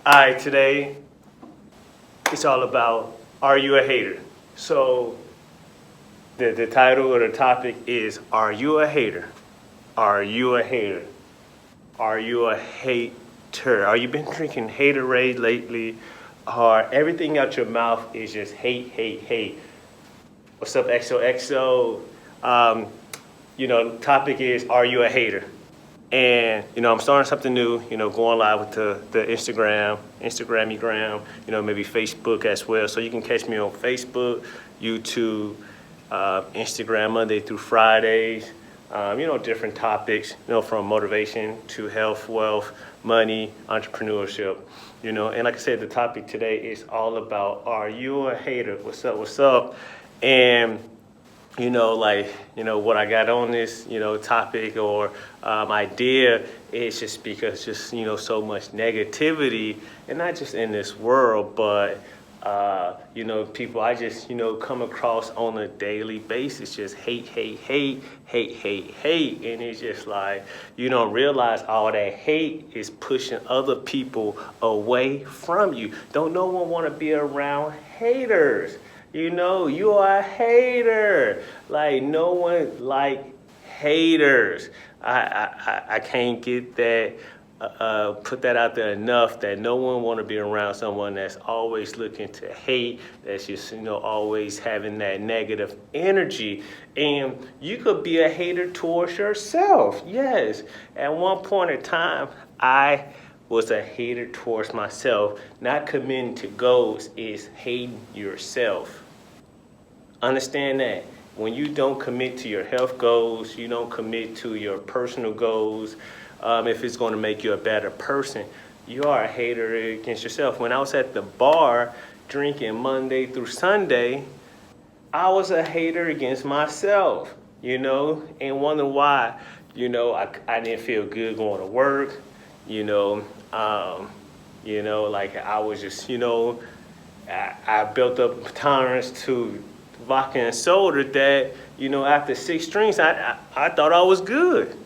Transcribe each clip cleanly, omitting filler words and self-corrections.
Alright, today it's all about, are you a hater? So the title or the topic is, are you a hater? Are you a hater? Are you a hater? Are you been drinking haterade lately? Or everything out your mouth is just hate, hate, hate? What's up, XOXO? Topic is, are you a hater? And, I'm starting something new, going live with the Instagram, maybe Facebook as well. So you can catch me on Facebook, YouTube, Instagram, Monday through Fridays, different topics, from motivation to health, wealth, money, entrepreneurship, and like I said, the topic today is all about, are you a hater? What's up? And what I got on this, topic or idea is just because so much negativity, and not just in this world, but, people I just, come across on a daily basis, just hate. And it's just like, you don't realize all that hate is pushing other people away from you. Don't no one want to be around haters. You are a hater. Like, no one like haters. I can't get that, put that out there enough, that no one want to be around someone that's always looking to hate, that's just, always having that negative energy. And you could be a hater towards yourself. Yes. At one point in time, I was a hater towards myself. Not committing to goals is hating yourself. Understand that. When you don't commit to your health goals, you don't commit to your personal goals, if it's going to make you a better person, you are a hater against yourself. When I was at the bar drinking Monday through Sunday, I was a hater against myself, and wondering why, I didn't feel good going to work, like I was just, I built up tolerance to vodka and soda that, after 6 drinks, I thought I was good,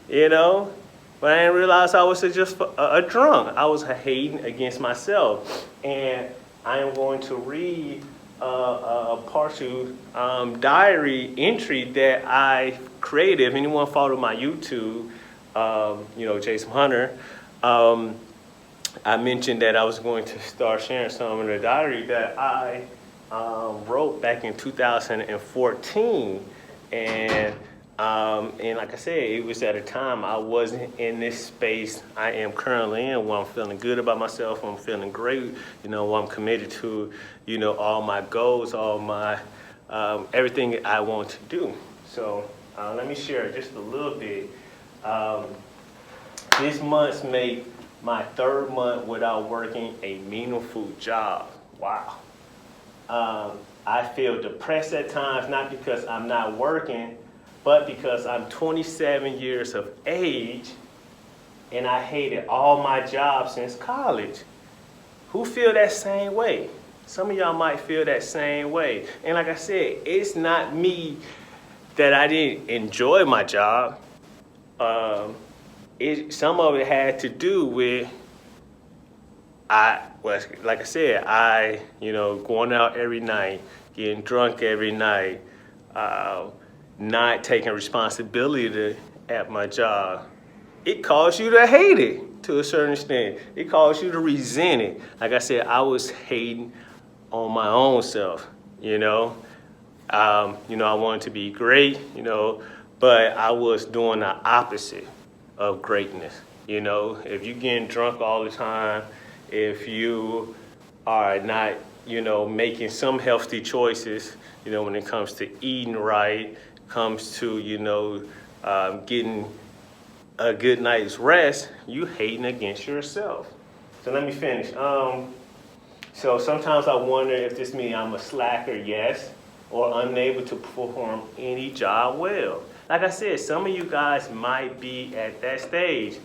but I didn't realize I was just a drunk. I was hating against myself. And I am going to read a partial diary entry that I created. If anyone followed my YouTube, Jaysum Hunter, I mentioned that I was going to start sharing some of the diary that I wrote back in 2014, and like I said, it was at a time I wasn't in this space I am currently in, where I'm feeling good about myself, I'm feeling great, where I'm committed to, all my goals, all my, everything I want to do. So let me share just a little bit. This month's made my 3rd month without working a meaningful job. Wow. I feel depressed at times, not because I'm not working, but because I'm 27 years of age and I hated all my jobs since college. Who feel that same way? Some of y'all might feel that same way. And like I said, it's not me that I didn't enjoy my job. Some of it had to do with, like I said, going out every night, getting drunk every night, not taking responsibility at my job. It caused you to hate it to a certain extent. It caused you to resent it. Like I said, I was hating on my own self, I wanted to be great, but I was doing the opposite of greatness. If you're getting drunk all the time, if you are not, making some healthy choices, when it comes to eating right, comes to, getting a good night's rest, you hating against yourself. So let me finish. So sometimes I wonder if this means I'm a slacker, yes, or unable to perform any job well. Like I said, some of you guys might be at that stage.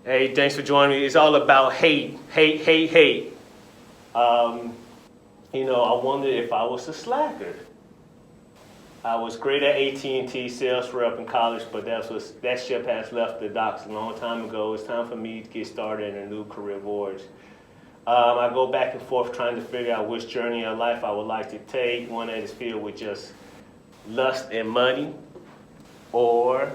Hey, thanks for joining me. It's all about hate. I wonder if I was a slacker. I was great at AT&T sales rep in college, but that ship has left the docks a long time ago. It's time for me to get started in a new career voyage. I go back and forth trying to figure out which journey of life I would like to take, one that is filled with just lust and money, or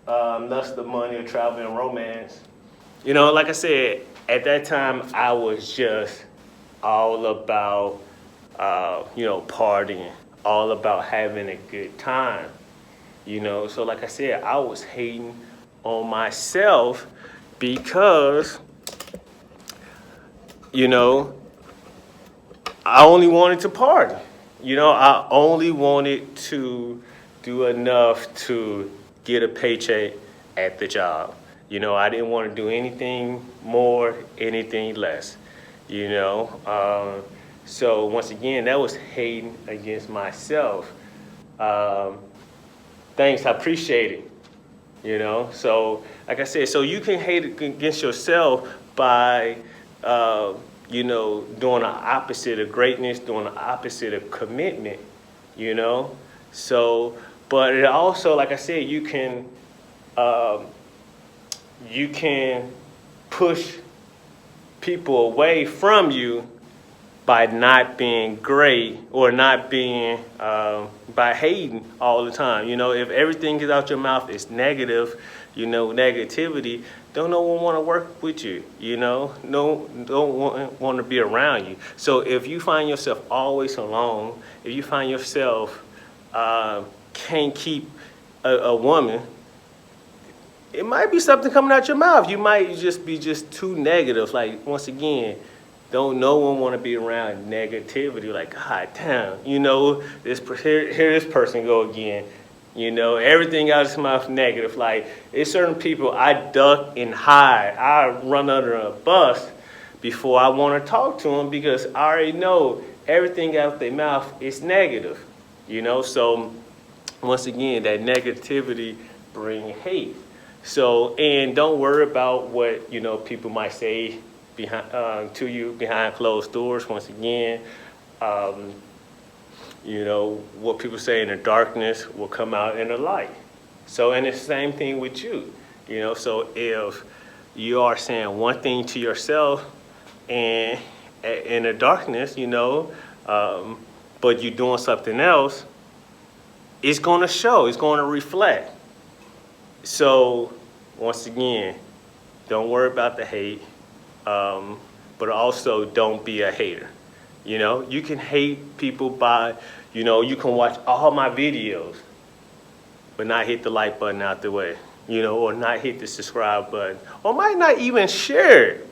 lust of money or travel and romance. You know, like I said, at that time, I was just all about, partying, all about having a good time. You know, so like I said, I was hating on myself because, I only wanted to party. I only wanted to do enough to get a paycheck at the job. I didn't want to do anything more, anything less, So once again, that was hating against myself. Thanks, I appreciate it, So like I said, so you can hate against yourself by, doing the opposite of greatness, doing the opposite of commitment, So, but it also, like I said, you can push people away from you by not being great or not being, by hating all the time. If everything is out your mouth is negative, negativity, don't no one want to work with you, don't want to be around you. So if you find yourself always alone, if you find yourself can't keep a woman, it might be something coming out your mouth. You might just be too negative. Like, once again, don't no one want to be around negativity. Like, God damn, here this person go again. Everything out of his mouth negative. Like, it's certain people I duck and hide. I run under a bus before I want to talk to them because I already know everything out their mouth is negative. So once again, that negativity brings hate. So, and don't worry about what, people might say to you behind closed doors. Once again, what people say in the darkness will come out in the light. So, and it's the same thing with you, so if you are saying one thing to yourself and in the darkness, but you're doing something else, it's going to show, it's going to reflect. So, once again, don't worry about the hate, but also don't be a hater. You can hate people by, you can watch all my videos, but not hit the like button out the way, or not hit the subscribe button, or might not even share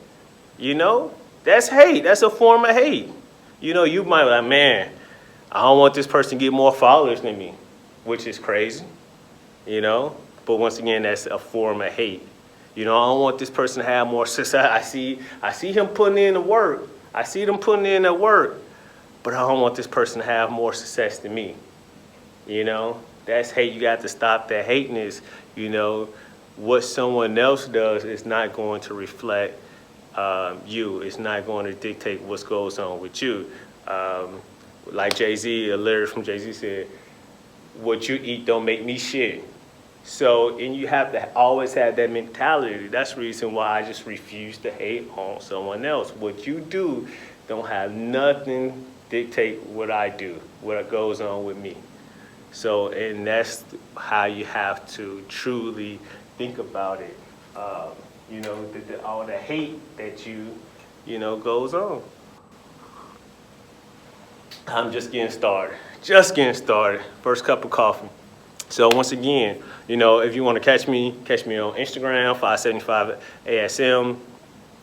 it, That's hate. That's a form of hate. You might be like, man, I don't want this person to get more followers than me, which is crazy, But once again, that's a form of hate. I don't want this person to have more success. I see him putting in the work. I see them putting in the work, but I don't want this person to have more success than me. That's hate. You got to stop that hatiness. What someone else does is not going to reflect you. It's not going to dictate what goes on with you. Like Jay-Z, a lyric from Jay-Z said, "What you eat don't make me shit." So, and you have to always have that mentality. That's the reason why I just refuse to hate on someone else. What you do don't have nothing dictate what I do, what goes on with me. So, and that's how you have to truly think about it. All the hate that goes on. I'm just getting started. First cup of coffee. So once again, if you want to catch me on Instagram, 575 ASM,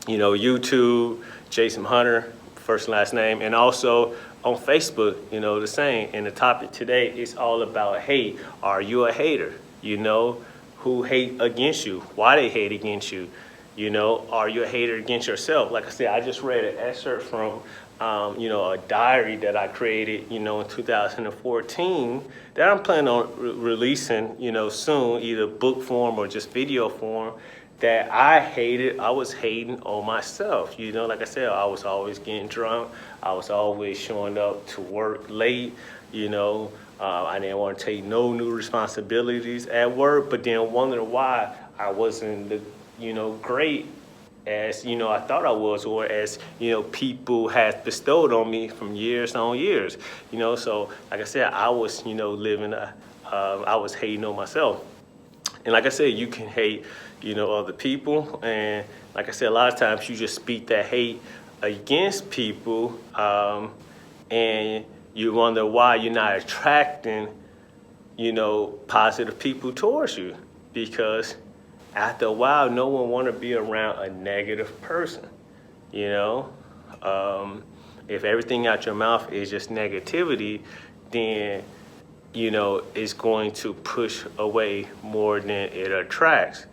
YouTube, Jaysum Hunter, first and last name, and also on Facebook, the same. And the topic today is all about hate. Are you a hater? Who hate against you? Why they hate against you? Are you a hater against yourself? Like I said, I just read an excerpt from a diary that I created, in 2014 that I'm planning on releasing, soon, either book form or just video form. that I hated, I was hating on myself. You know, like I said, I was always getting drunk. I was always showing up to work late. You know, I didn't want to take no new responsibilities at work, but then wondering why I wasn't the, great as, I thought I was, or as, people had bestowed on me from years on years. So like I said, I was, living, I was hating on myself. And like I said, you can hate, other people. And like I said, a lot of times you just speak that hate against people, and you wonder why you're not attracting, positive people towards you. Because after a while, no one want to be around a negative person, If everything out your mouth is just negativity, then it's going to push away more than it attracts.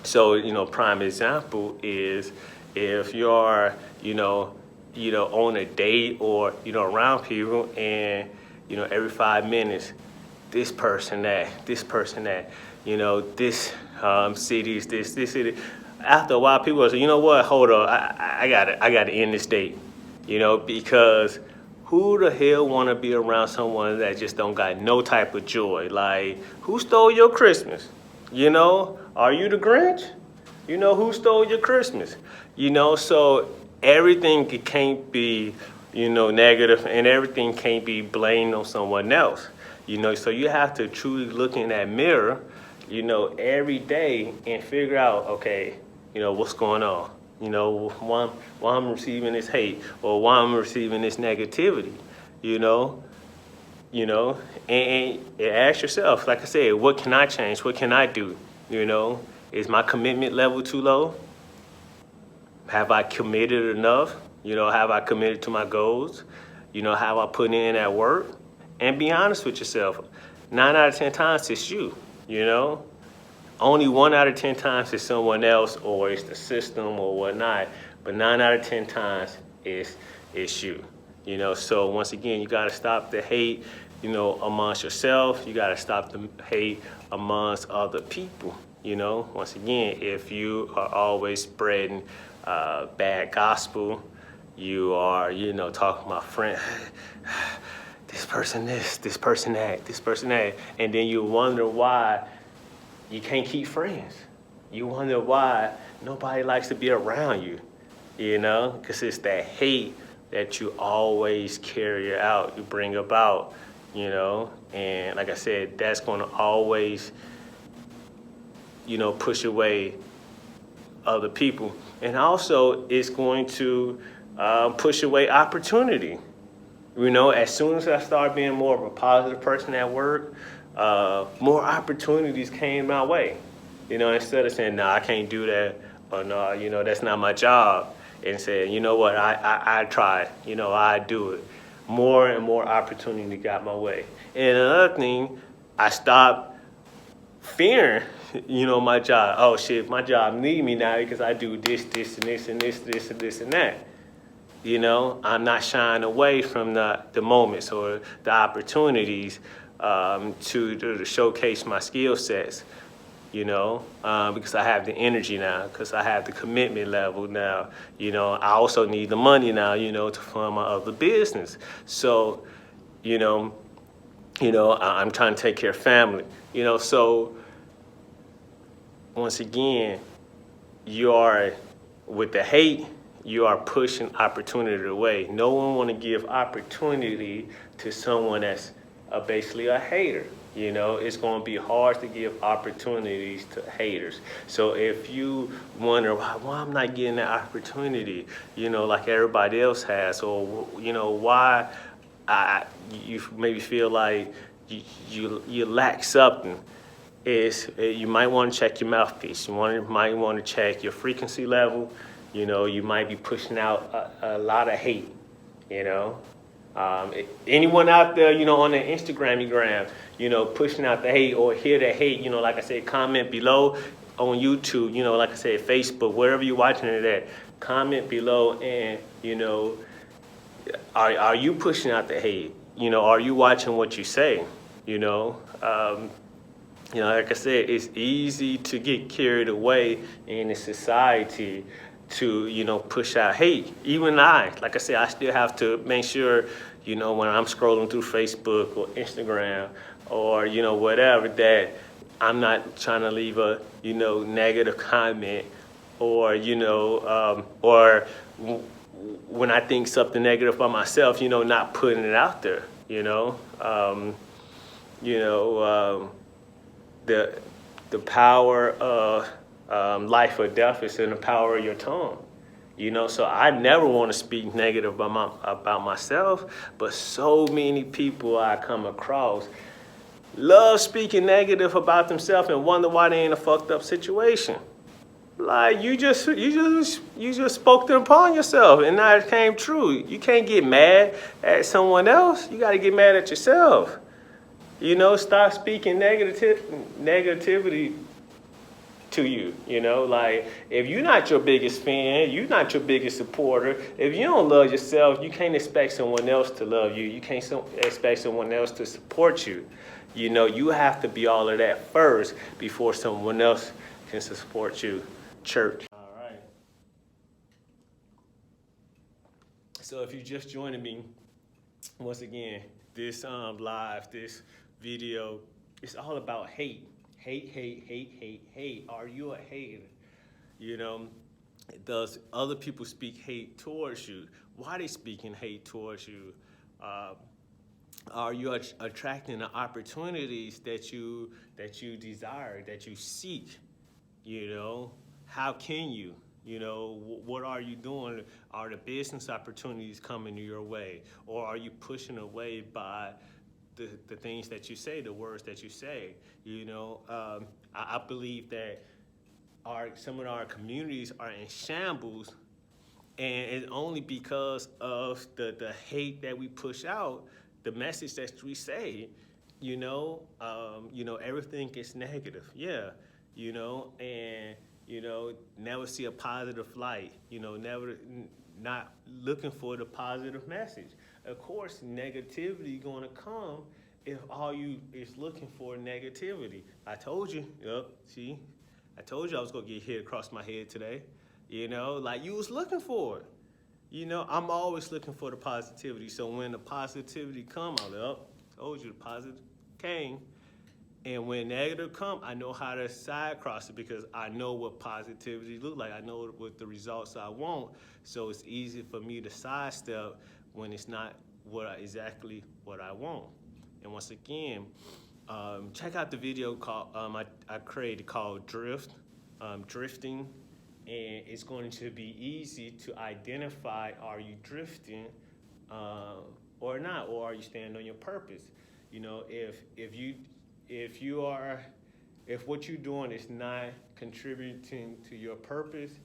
So, prime example is if you're, on a date or, around people and, every 5 minutes, this person, that, this city's this city. After a while, people will say, you know what, hold on, I gotta end this date, because who the hell want to be around someone that just don't got no type of joy? Like, who stole your Christmas? Are you the Grinch? Who stole your Christmas? So everything can't be, negative, and everything can't be blamed on someone else. So you have to truly look in that mirror, every day and figure out, okay, what's going on? Why I'm receiving this hate, or why I'm receiving this negativity, and ask yourself, like I said, what can I change? What can I do? Is my commitment level too low? Have I committed enough? Have I committed to my goals? Have I put in that work? And be honest with yourself. 9 out of 10 times it's you, Only 1 out of 10 times it's someone else, or it's the system or whatnot. But 9 out of 10 times it's you. So once again, you gotta stop the hate, amongst yourself. You gotta stop the hate amongst other people. Once again, if you are always spreading bad gospel, you are, talking about friend, this person this person that, and then you wonder why you can't keep friends. You wonder why nobody likes to be around you, because it's that hate that you always carry out, you bring about, and like I said, that's going to always, push away other people. And also, it's going to push away opportunity. As soon as I started being more of a positive person at work, more opportunities came my way. Instead of saying, no, I can't do that, or no, that's not my job, and saying, you know what, I tried, I do it. More and more opportunity got my way. And another thing, I stopped fearing, my job. Oh shit, my job need me now because I do this, and this, and this, and that. I'm not shying away from the moments or the opportunities to showcase my skill sets, because I have the energy now, because I have the commitment level now. I also need the money now, to fund my other business. So, I'm trying to take care of family, so once again, you are, with the hate, you are pushing opportunity away. No one want to give opportunity to someone that's basically a hater. It's going to be hard to give opportunities to haters. So if you wonder why I'm not getting that opportunity, like everybody else has, or why you maybe feel like you lack something, is you might want to check your mouthpiece. You might want to check your frequency level. You might be pushing out a lot of hate. Anyone out there, on the Instagram, pushing out the hate or hear the hate, like I said, comment below on YouTube, like I said, Facebook, wherever you're watching it at, comment below, and, are you pushing out the hate? Are you watching what you say? You know, like I said, it's easy to get carried away in a society to, you know, push out hate. Even like I said, I still have to make sure, you know, when I'm scrolling through Facebook or Instagram or, you know, whatever, that I'm not trying to leave a, you know, negative comment or, you know, when I think something negative about myself, you know, not putting it out there, you know. You know, the power of life or death is in the power of your tongue. You know, so I never want to speak negative about myself, but so many people I come across love speaking negative about themselves and wonder why they in a fucked up situation. Like you just spoke them upon yourself, and now it came true. You can't get mad at someone else. You got to get mad at yourself. You know, stop speaking negativity to you. You know, like if you're not your biggest fan, you're not your biggest supporter. If you don't love yourself, you can't expect someone else to love you. You can't expect someone else to support you. You know, you have to be all of that first before someone else can support you. Church. All right. So if you're just joining me, once again, this live, this video, it's all about hate. Hate, hate, hate, hate, hate. Are you a hater? You know, does other people speak hate towards you? Why are they speaking hate towards you? Are you attracting the opportunities that you desire, that you seek? You know, how can you? You know, what are you doing? Are the business opportunities coming your way? Or are you pushing away by the things that you say, the words that you say? You know, I believe that some of our communities are in shambles, and it's only because of the hate that we push out, the message that we say. You know, everything is negative. Yeah, you know, and you know, never see a positive light. You know, not looking for the positive message. Of course, negativity gonna come if all you is looking for negativity. I told you. Yep. See, I told you I was gonna get hit across my head today. You know, like you was looking for it. You know, I'm always looking for the positivity. So when the positivity come, I'm like, oh, told you the positive came. And when negative come, I know how to side cross it because I know what positivity look like. I know what the results I want. So it's easy for me to sidestep when it's not exactly what I want. And once again, check out the video called I created called Drifting. And it's going to be easy to identify, are you drifting or not, or are you standing on your purpose? You know, if what you're doing is not contributing to your purpose,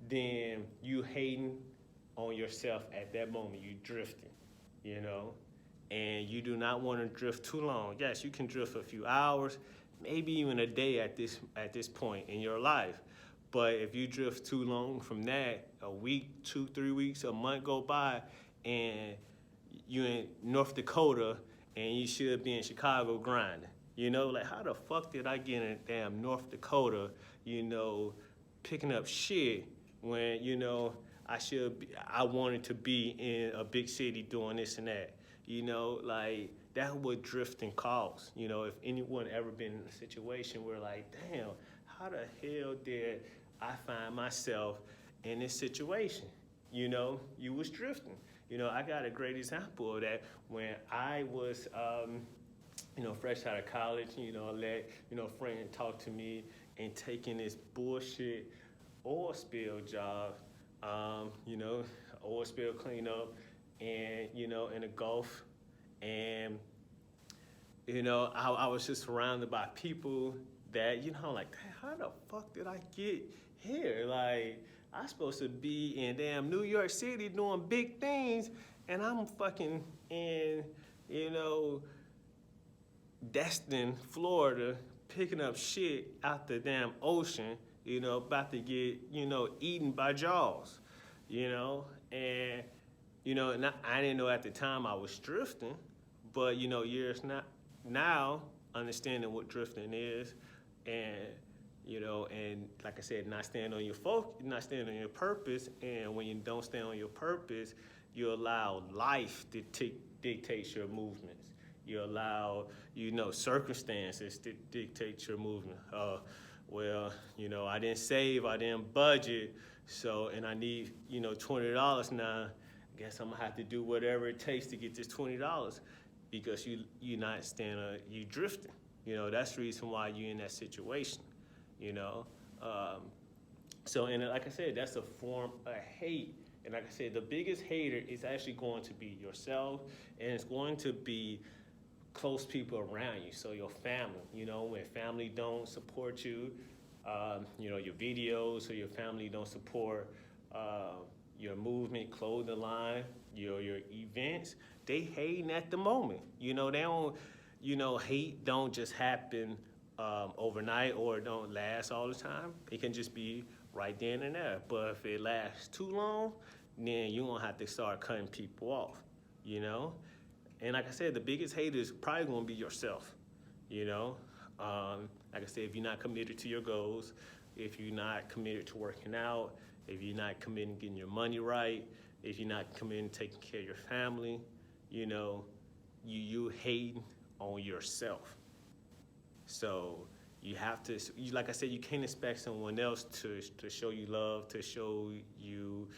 then you hating on yourself at that moment. You drifting, you know, and you do not want to drift too long. Yes, you can drift a few hours, maybe even a day at this point in your life. But if you drift too long from that, a week, 2-3 weeks, a month go by, and you in North Dakota and you should be in Chicago grinding. You know, like how the fuck did I get in damn North Dakota, you know, picking up shit when, you know, I wanted to be in a big city doing this and that. You know, like that's what drifting calls. You know, if anyone ever been in a situation where like, damn, how the hell did I find myself in this situation? You know, you was drifting. You know, I got a great example of that when I was, you know, fresh out of college. You know, let, you know, a friend talk to me and taking this bullshit oil spill job, you know, oil spill cleanup, and, you know, in the Gulf. And, you know, I was just surrounded by people that, you know, like, how the fuck did I get here? Like, I'm supposed to be in damn New York City doing big things, and I'm fucking in, you know, Destin, Florida, picking up shit out the damn ocean, you know, about to get, you know, eaten by jaws, you know, and, you know, I didn't know at the time I was drifting, but, you know, years now, understanding what drifting is, and and like I said, not stand on your not stand on your purpose. And when you don't stand on your purpose, you allow life to dictate your movements. You allow circumstances to dictate your movement. Well, I didn't save, I didn't budget, so and I need $20 now. I guess I'm gonna have to do whatever it takes to get this $20 because you're not standing, you drifting. That's the reason why you're in that situation. So, and like I said, that's a form of hate. And like I said, the biggest hater is actually going to be yourself, and it's going to be close people around you. So your family, when family don't support you, your videos, or your family don't support your movement, clothing line, your events, they hating at the moment. They don't, hate don't just happen overnight, or it don't last all the time. It can just be right then and there. But if it lasts too long, then you're gonna have to start cutting people off, And like I said, the biggest hater is probably gonna be yourself, Like I said, if you're not committed to your goals, if you're not committed to working out, if you're not committed to getting your money right, if you're not committed to taking care of your family, you hating on yourself. So you have to, like I said, you can't expect someone else to show you love, to show you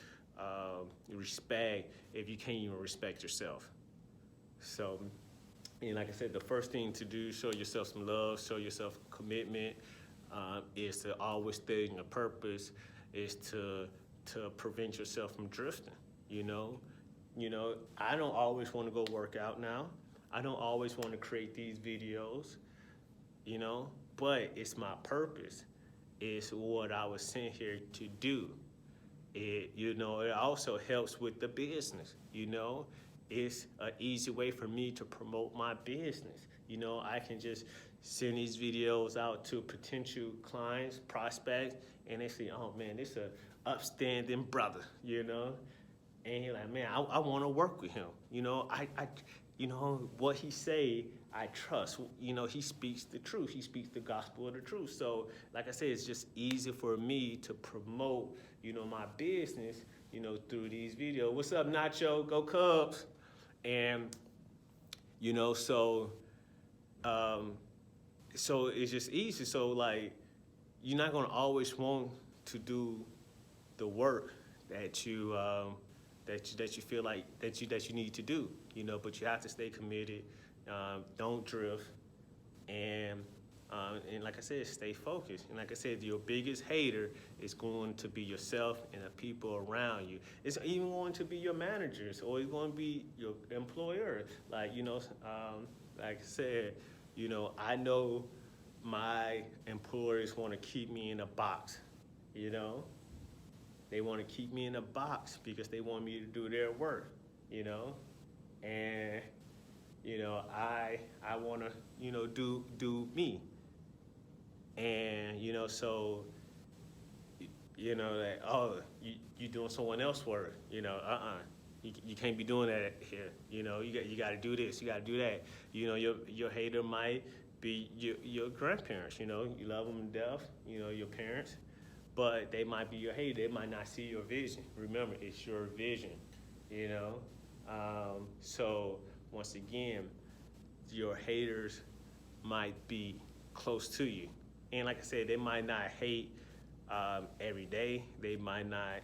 respect if you can't even respect yourself. So, and like I said, the first thing to do, show yourself some love, show yourself commitment, is to always stay in your purpose, is to prevent yourself from drifting, I don't always want to go work out now. I don't always want to create these videos, but it's my purpose. It's what I was sent here to do. It also helps with the business, It's an easy way for me to promote my business. I can just send these videos out to potential clients, prospects, and they say, oh man, this is an upstanding brother, And you're like, man, I want to work with him. What he say, I trust. He speaks the truth. He speaks the gospel of the truth. So, like I said, it's just easy for me to promote, my business, through these videos. What's up, Nacho? Go Cubs. And, so it's just easy. So, like, you're not going to always want to do the work that you that you feel like that you need to do, but you have to stay committed, don't drift, and like I said, stay focused. And like I said, your biggest hater is going to be yourself and the people around you. It's even going to be your managers, or it's going to be your employer. Like, like I said, I know my employers want to keep me in a box, They want to keep me in a box because they want me to do their work, and I want to do me, and so that, oh, you doing someone else's work, you can't be doing that here, you got to do this, you got to do that, your hater might be your grandparents, you love them to death, your parents. But they might be your hater. They might not see your vision. Remember, it's your vision, So once again, your haters might be close to you. And like I said, they might not hate every day. They might not,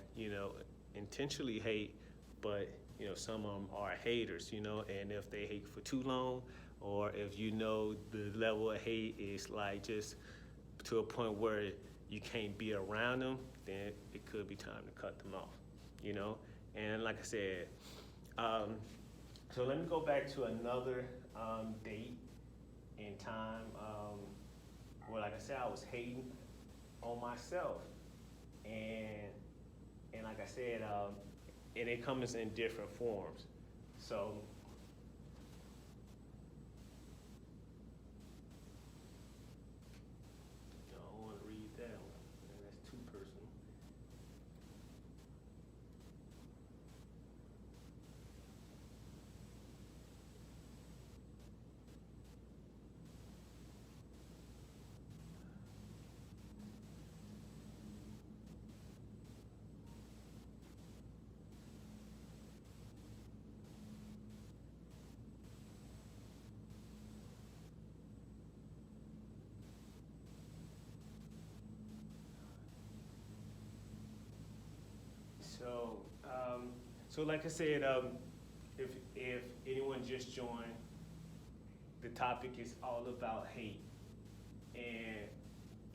intentionally hate, but, some of them are haters, and if they hate for too long, or if the level of hate is like just to a point where you can't be around them, then it could be time to cut them off, And like I said, so let me go back to another date and time where, like I said, I was hating on myself, and like I said, and it comes in different forms. So. That one, that's too personal. So like I said, if anyone just joined, the topic is all about hate, and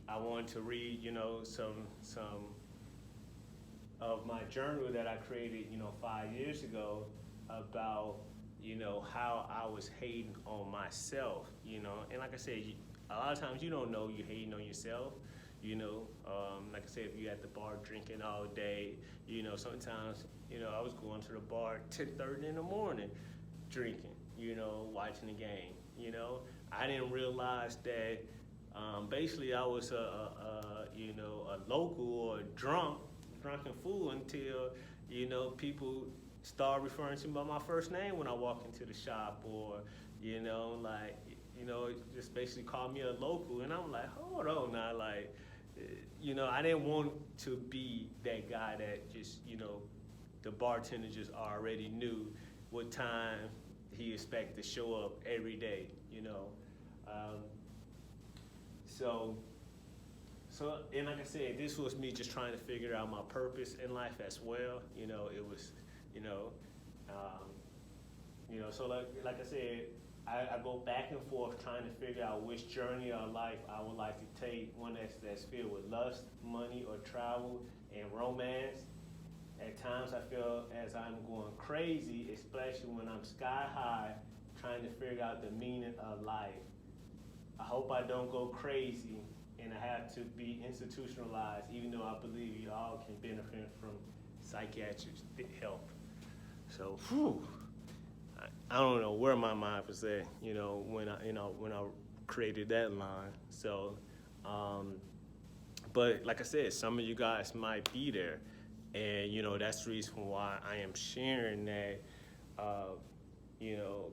I wanted to read, some of my journal that I created, 5 years ago about, how I was hating on myself, and like I said, a lot of times you don't know you're hating on yourself. Like I said, if you're at the bar drinking all day, sometimes, I was going to the bar 10:30 in the morning drinking, watching the game, I didn't realize that basically I was a local or a drunken fool until, people start referring to me by my first name when I walk into the shop, or, just basically call me a local. And I'm like, hold on now, like, I didn't want to be that guy that just, the bartender just already knew what time he expected to show up every day, So, and like I said, this was me just trying to figure out my purpose in life as well. It was, so like I said, I go back and forth trying to figure out which journey of life I would like to take, one that's filled with lust, money, or travel, and romance. At times I feel as I'm going crazy, especially when I'm sky high, trying to figure out the meaning of life. I hope I don't go crazy and I have to be institutionalized, even though I believe you all can benefit from psychiatric help. So, I don't know where my mind was at, when I created that line. So, but like I said, some of you guys might be there, and that's the reason why I am sharing that,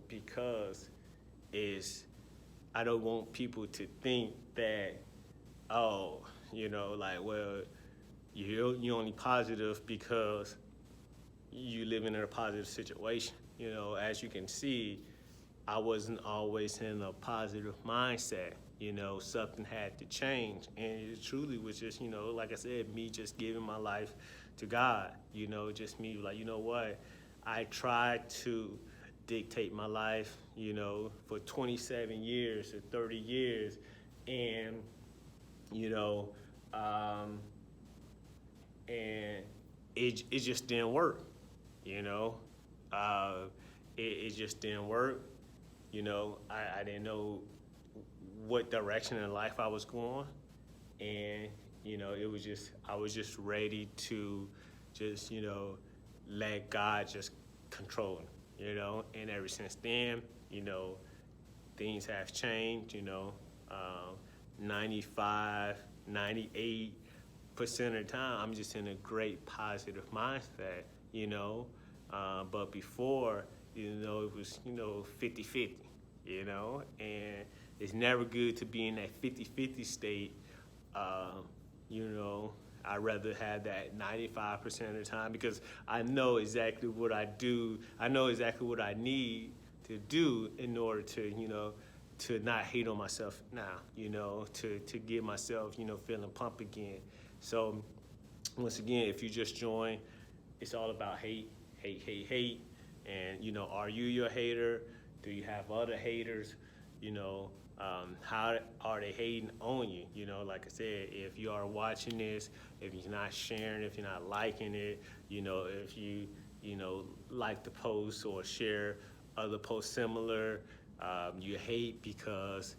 because I don't want people to think that, well, you're only positive because you live in a positive situation. As you can see, I wasn't always in a positive mindset. Something had to change. And it truly was just, like I said, me just giving my life to God. Just me like, what? I tried to dictate my life, for 27 years or 30 years. And, and it just didn't work, it just didn't work. I didn't know what direction in life I was going. And, I was just ready to just, let God just control it, and ever since then, things have changed, 95, 98% of the time, I'm just in a great positive mindset, but before, it was, 50-50, and it's never good to be in that 50-50 state. I'd rather have that 95% of the time, because I know exactly what I do. I know exactly what I need to do in order to, to not hate on myself now, to get myself, feeling pumped again. So once again, if you just join, it's all about hate. And, are you your hater? Do you have other haters? How are they hating on you? Like I said, if you are watching this, if you're not sharing, if you're not liking it, if you, like the post or share other posts similar, you hate because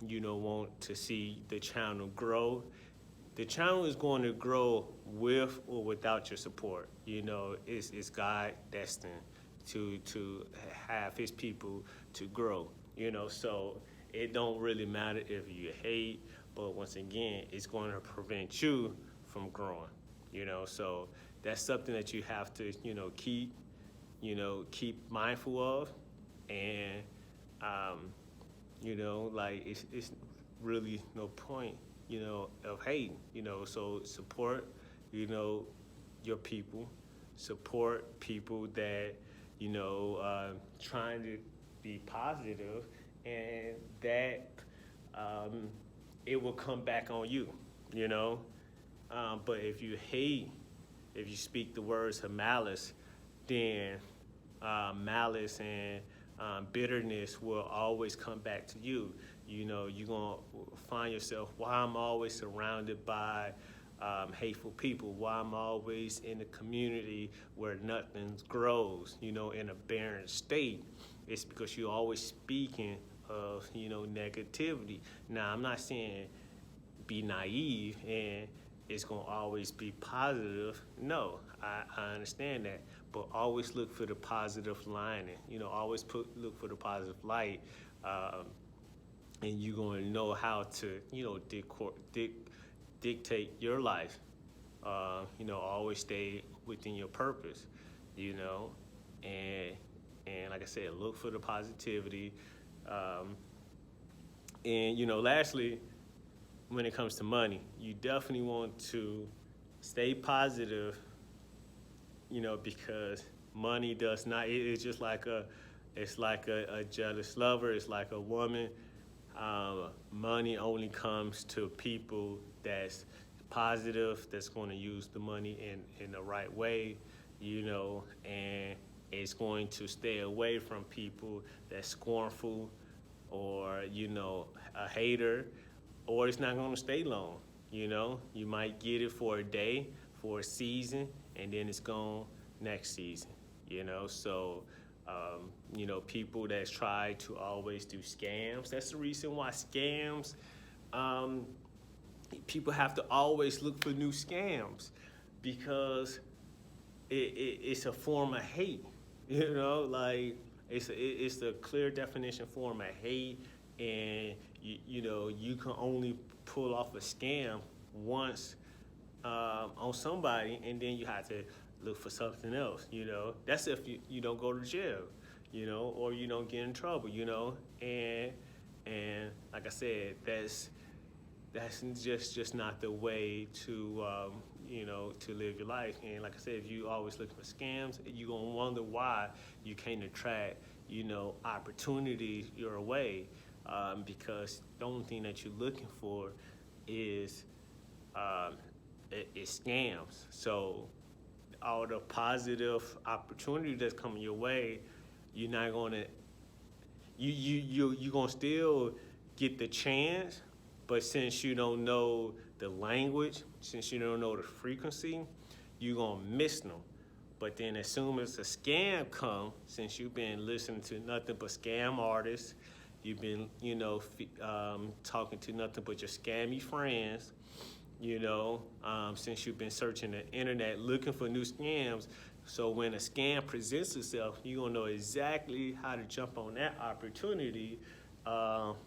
you don't want to see the channel grow. The channel is going to grow with or without your support. It's God destined to have his people to grow. So it don't really matter if you hate, but once again, it's going to prevent you from growing. So that's something that you have to, keep mindful of, and like it's really no point, of hating. So support, your people, support people that, trying to be positive, and that it will come back on you, but if you hate, if you speak the words of malice, then malice and bitterness will always come back to you. You know, you're going to find yourself, why I'm always surrounded by hateful people, why I'm always in a community where nothing grows, you know, in a barren state. It's because you're always speaking of, you know, negativity. Now, I'm not saying be naive and it's going to always be positive. No, I understand that. But always look for the positive lining. You know, always look for the positive light. And you're going to know how to, you know, dictate your life. You know, always stay within your purpose, you know. And like I said, look for the positivity. And, you know, lastly, when it comes to money, you definitely want to stay positive, you know, because money does not, it's just like it's like a jealous lover. It's like a woman. Money only comes to people that's positive, that's going to use the money in the right way, you know, and it's going to stay away from people that's scornful or, you know, a hater, or it's not going to stay long. You know, you might get it for a day, for a season, and then it's gone next season, you know. So, you know, people that try to always do scams, that's the reason why scams, people have to always look for new scams, because it's a form of hate, you know, like it's a clear definition form of hate. And you know, you can only pull off a scam once on somebody, and then you have to look for something else, you know. That's if you don't go to jail, you know, or you don't get in trouble, you know. And like I said, that's just not the way to you know, to live your life. And like I said, if you always look for scams, you're gonna wonder why you can't attract, you know, opportunities your way, because the only thing that you're looking for is scams. So all the positive opportunity that's coming your way, you're not gonna, you're gonna still get the chance, but since you don't know the language, since you don't know the frequency, you're gonna miss them. But then as soon as a scam comes, since you've been listening to nothing but scam artists, you've been, you know, talking to nothing but your scammy friends, you know, since you've been searching the internet looking for new scams. So when a scam presents itself, you're gonna know exactly how to jump on that opportunity,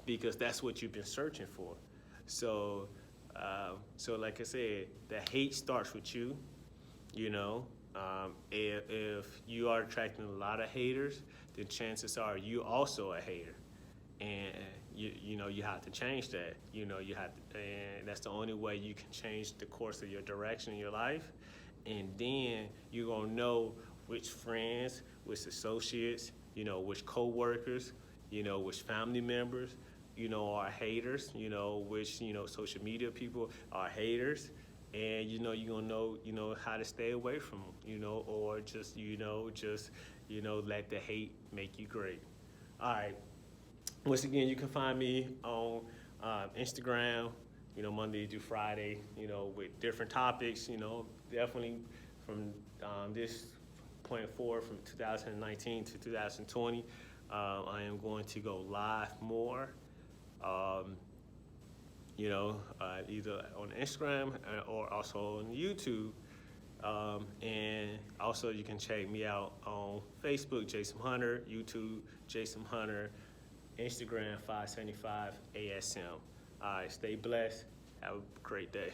because that's what you've been searching for. So, so like I said, the hate starts with you, you know. If you are attracting a lot of haters, then chances are you also a hater. And you know, you have to change that. You know, you have to, and that's the only way you can change the course of your direction in your life. And then you're gonna know which friends, which associates, you know, which co-workers, you know, which family members, you know, are haters, you know, which, you know, social media people are haters. And, you know, you're gonna know, you know, how to stay away from them, you know, or just, you know, let the hate make you great. All right. Once again, you can find me on Instagram, you know, Monday through Friday, you know, with different topics, you know, definitely from this point forward, from 2019 to 2020, I am going to go live more, you know, either on Instagram or also on YouTube. And also you can check me out on Facebook, Jaysum Hunter, YouTube, Jaysum Hunter, Instagram 575 ASM. All right, stay blessed. Have a great day.